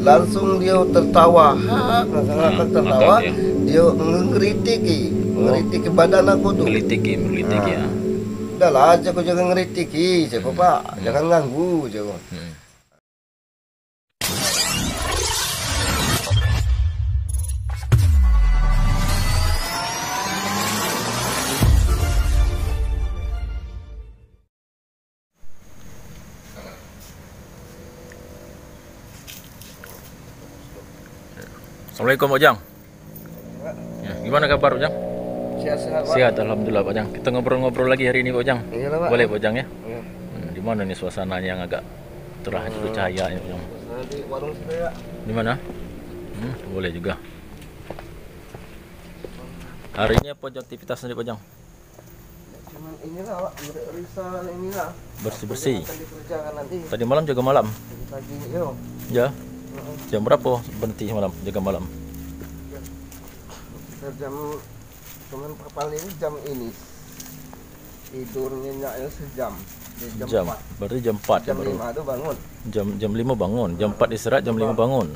langsung dia tertawa, ngakak tertawa, ya. dia mengkritiki badan aku tuh. Melitiki ya. Udahlah, aku jangan ngeritiki, ceko Pak, jangan ganggu, ceko. Assalamualaikum Pak Ujang. Ya, gimana kabar Pak Ujang? Sehat-sehat Pak. Sehat, alhamdulillah Pak Ujang. Kita ngobrol-ngobrol lagi hari ini Pak Ujang. Iyalah, Pak. Boleh Pak Ujang ya? Iya. Di mana nih suasananya yang agak cerah juga cahayanya Pak Ujang? Di warung saya. Di mana? Boleh juga. Hari ini apa Ujang aktivitasnya Pak Ujang? Cuman inilah Pak, risal inilah. Bersih-bersih. Akan dikerjakan nanti. Tadi malam jaga malam. Pagi, yo. Ya. Jam berapa berhenti malam jaga malam? Sekitar cuman paling jam ini tidurnya nyaknya sejam. Di Jam. 4. Berarti jam 4 ya Jam baru. 5 itu bangun. Jam 5 bangun, jam 4 istirahat, jam 5 bangun.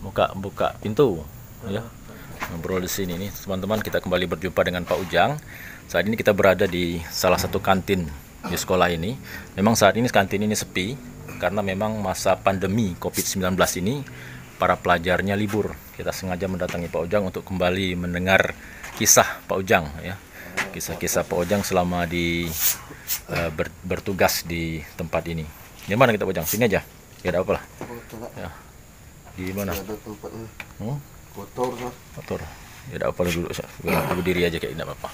Buka pintu ya. Ngobrol di sini nih teman-teman, kita kembali berjumpa dengan Pak Ujang. Saat ini kita berada di salah satu kantin di sekolah ini. Memang saat ini kantin ini sepi karena memang masa pandemi COVID-19 ini para pelajarnya libur. Kita sengaja mendatangi Pak Ujang untuk kembali mendengar kisah Pak Ujang ya. Kisah-kisah Pak Ujang selama bertugas di tempat ini. Di mana kita Pak Ujang? Sini aja. Ya ada apa lah. Ya. Di mana? Ada tempatnya kotor lah. Kotor. Ya ada apa dulu. Berdiri aja kayak tidak apa-apa.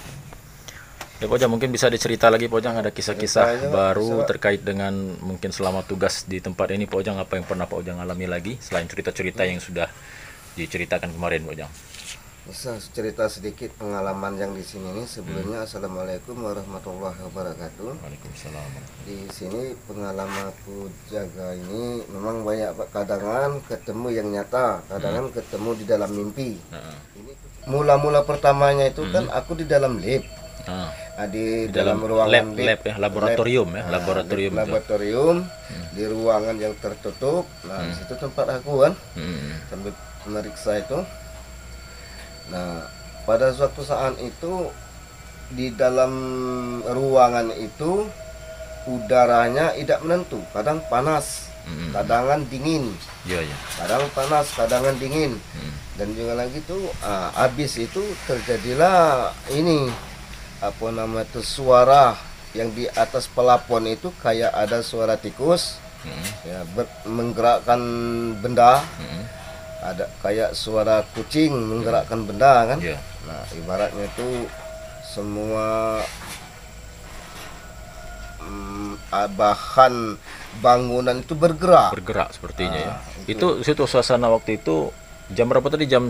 Ya Pak Ujang, mungkin bisa dicerita lagi Pak Ujang, ada kisah-kisah baru terkait dengan mungkin selama tugas di tempat ini Pak Ujang, apa yang pernah Pak Ujang alami lagi selain cerita-cerita yang sudah diceritakan kemarin Pak Ujang? Bisa cerita sedikit pengalaman yang di sini nih. Sebelumnya Assalamualaikum warahmatullahi wabarakatuh. Waalaikumsalam. Di sini pengalaman aku jaga ini memang banyak Pak. Kadangan ketemu yang nyata, kadangan ketemu di dalam mimpi. Ini mula-mula pertamanya itu kan aku di dalam lift. Di dalam ruangan lab ya, laboratorium ya, laboratorium di ruangan yang tertutup. Nah, di situ tempat aku kan sambil memeriksa itu. Nah, pada suatu saat itu di dalam ruangan itu udaranya tidak menentu, kadang panas, kadang dingin. Iya. Kadang panas, kadang dingin. Dan juga lagi tuh habis itu terjadilah ini apa nama itu, suara yang di atas pelapon itu kayak ada suara tikus ya, menggerakkan benda. Ada kayak suara kucing menggerakkan benda kan. Nah, ibaratnya itu semua bahan bangunan itu bergerak Sepertinya ya. Itu situ suasana waktu itu jam berapa tadi? Jam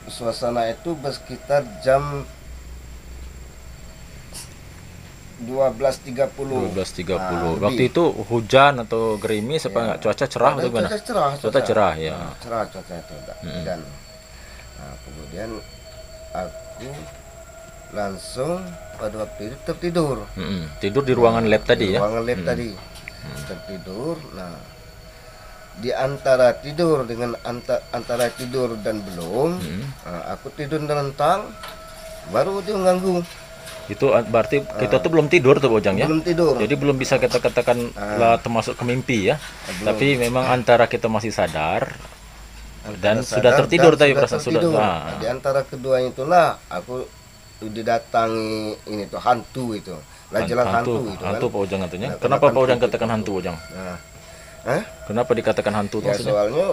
suasana itu sekitar jam 12.30. Waktu itu hujan atau gerimis apa enggak? Cuaca cerah atau gimana? Cuaca cerah ya. Cerah cuaca itu dan kemudian aku langsung pada waktu itu tertidur. Tidur di ruangan lab tadi ya. Ruangan lab tadi. Tertidur. Nah, di antara tidur dengan antara tidur dan belum, aku tidur nentang, baru dia mengganggu. Itu berarti kita tuh belum tidur tuh Pak Ujang ya? Belum tidur. Jadi belum bisa kita katakan lah termasuk ke mimpi ya. Tapi memang antara kita masih sadar dan sudah tertidur tapi perasaan sudah. Di antara kedua itulah aku didatangi ini tuh hantu itu. Jelas hantu itu kan. Hantu Pak Ujang katanya. Kenapa Pak Ujang katakan hantu Ujang? Kenapa dikatakan hantu ya, maksudnya? Soalnya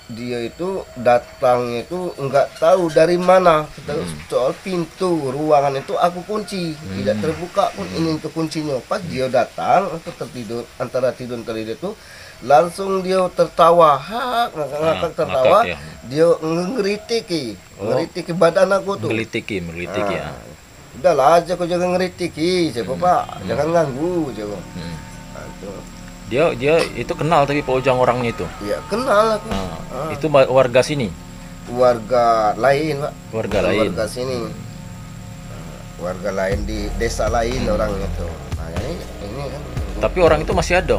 dia itu datang itu nggak tahu dari mana. Soal pintu ruangan itu aku kunci, tidak terbuka pun ini untuk kuncinya. Pas dia datang aku tertidur, antara tidur tertidur itu langsung dia tertawa, ngakak tertawa. Ya. Dia ngeritiki badan aku tuh. Melitiki ya. Udahlah, aku jangan ngeritiki, Pak, jangan ganggu, Dia itu kenal tapi Pak Ujang orangnya itu. Iya, kenal aku. Itu warga sini. Warga lain, Pak. Warga sini. Warga lain di desa lain orang itu. Nah, ini kan. Tapi orang itu masih ada.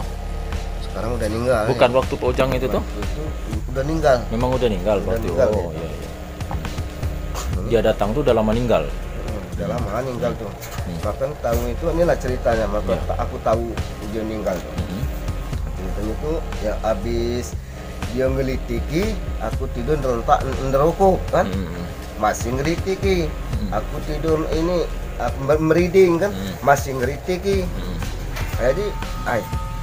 sekarang udah meninggal. Bukan waktu Pak Ujang itu tuh? Waktu itu udah meninggal. Memang udah meninggal Udah berarti. meninggal, Oh iya iya. Dia datang tuh udah lama meninggal. Udah lama meninggal tuh. Hmm. Bahkan tahu itu inilah ceritanya, maka Iya. aku tahu dia meninggal tuh. Hmm. Ceritanya itu ya habis dia ngelitiki, aku tidur rentak ngerokok kan. Hmm. Masih ngelitiki. Aku tidur ini meriding kan, masih ngelitiki. Hmm. Jadi,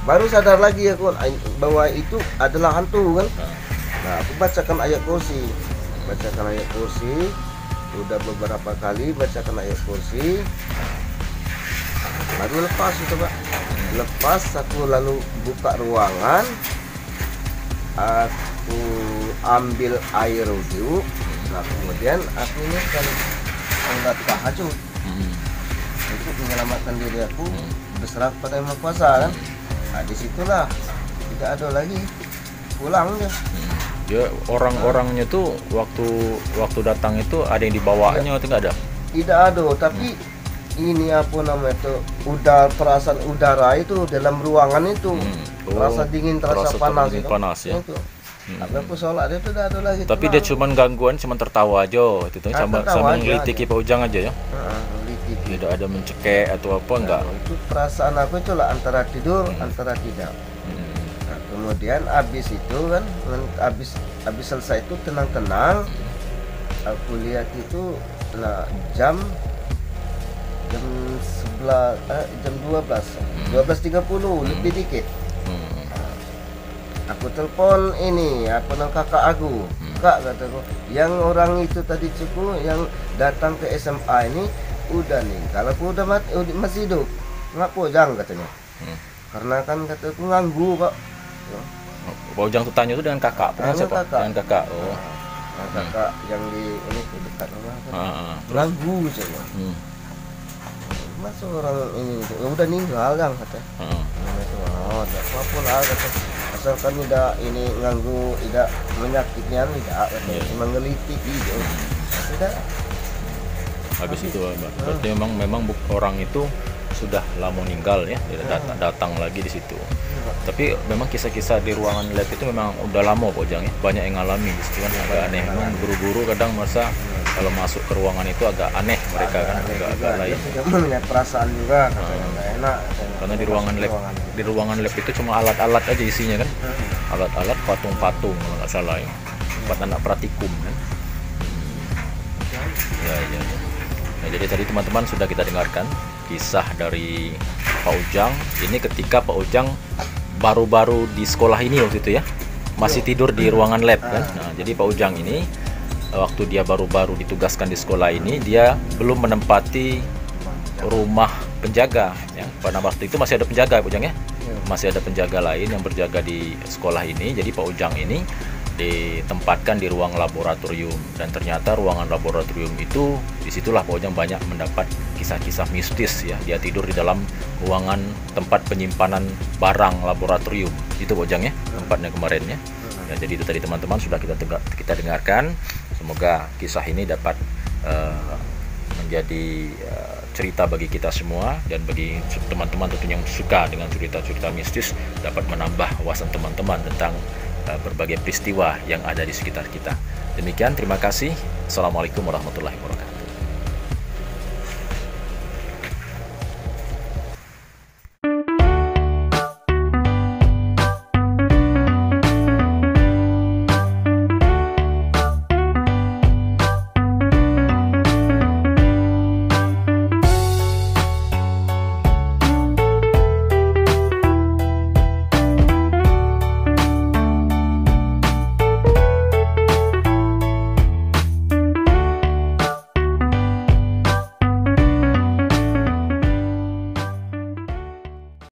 baru sadar lagi aku bahwa itu adalah hantu kan. Nah, aku bacakan ayat kursi, udah beberapa kali bacakan ayat kursi, baru lepas itu Pak. Lepas aku lalu buka ruangan, aku ambil air wudhu, nah kemudian aku ini kan nggak tahajud. Itu menyelamatkan diri aku, berserah kepada Yang Maha Kuasa kan. Nah disitulah tidak ada lagi, pulang dia. Dia orang-orangnya tuh waktu datang itu ada yang dibawanya atau nggak ada? Tidak ada, tapi ini apa namanya itu, perasaan udara itu dalam ruangan itu terasa dingin, terasa panas dingin, itu. panas ya. Itu. Tapi aku sholat dia tidak ada lagi. Tapi tenang. dia cuman gangguan, cuman tertawa aja itu tuh, sama tertawa aja, ngelitiki Pak Ujang aja ya. Ngelitiki. Tidak ada mencekek atau apa enggak. Itu perasaan aku itu lah antara tidur antara tidak. Nah, kemudian habis itu kan, habis selesai itu tenang-tenang, aku lihat itu nah, jam 12:30 lebih dikit. Aku telepon ini kakak aku. Kak, kataku, yang orang itu tadi cukup yang datang ke SMA ini udah nih. Kalau aku udah mati, masih hidup. Ngapa Ujang katanya? Karena kan kataku nganggu kok. Pak Ujang tuh tanya tuh dengan kakak, Dengan siapa? kakak. Dengan kakak. Oh. Nah, kakak yang di ini tuh dekat rumah kan. Terus? Nganggu coba. Masa orang ini udah ninggal kan kata. Oh, tak apa lah kata. Asalkan tidak ini nganggu, tidak menyakitnya, tidak kata. Cuma ngelitik gitu. Tidak. Habis itu berarti memang orang itu sudah lama meninggal ya, dia datang lagi di situ. Tapi memang kisah-kisah di ruangan lab itu memang udah lama Pak Ujang ya, banyak yang ngalami di situ kan, agak aneh. Memang guru-guru kadang merasa kalau masuk ke ruangan itu agak aneh mereka kan, agak lain. Dia punya perasaan juga, katanya nggak enak. Karena di ruangan lab itu cuma alat-alat aja isinya kan, alat-alat patung-patung kalau nggak salah ya, tempat anak praktikum kan. Ya. Nah, jadi tadi teman-teman sudah kita dengarkan kisah dari Pak Ujang. Ini ketika Pak Ujang baru-baru di sekolah ini waktu itu ya, masih tidur di ruangan lab kan. Nah, jadi Pak Ujang ini waktu dia baru-baru ditugaskan di sekolah ini, dia belum menempati rumah penjaga ya. Pada waktu itu masih ada penjaga Pak Ujang ya, masih ada penjaga lain yang berjaga di sekolah ini. Jadi Pak Ujang ini ditempatkan di ruang laboratorium, dan ternyata ruangan laboratorium itu disitulah Pak Ujang banyak mendapat kisah-kisah mistis ya. Dia tidur di dalam ruangan tempat penyimpanan barang laboratorium itu Pak Ujang ya, tempatnya kemarin ya. Ya, jadi itu tadi teman-teman sudah kita dengarkan. Semoga kisah ini dapat menjadi cerita bagi kita semua, dan bagi teman-teman tentunya yang suka dengan cerita-cerita mistis dapat menambah wawasan teman-teman tentang berbagai peristiwa yang ada di sekitar kita. Demikian, terima kasih. Assalamualaikum warahmatullahi wabarakatuh.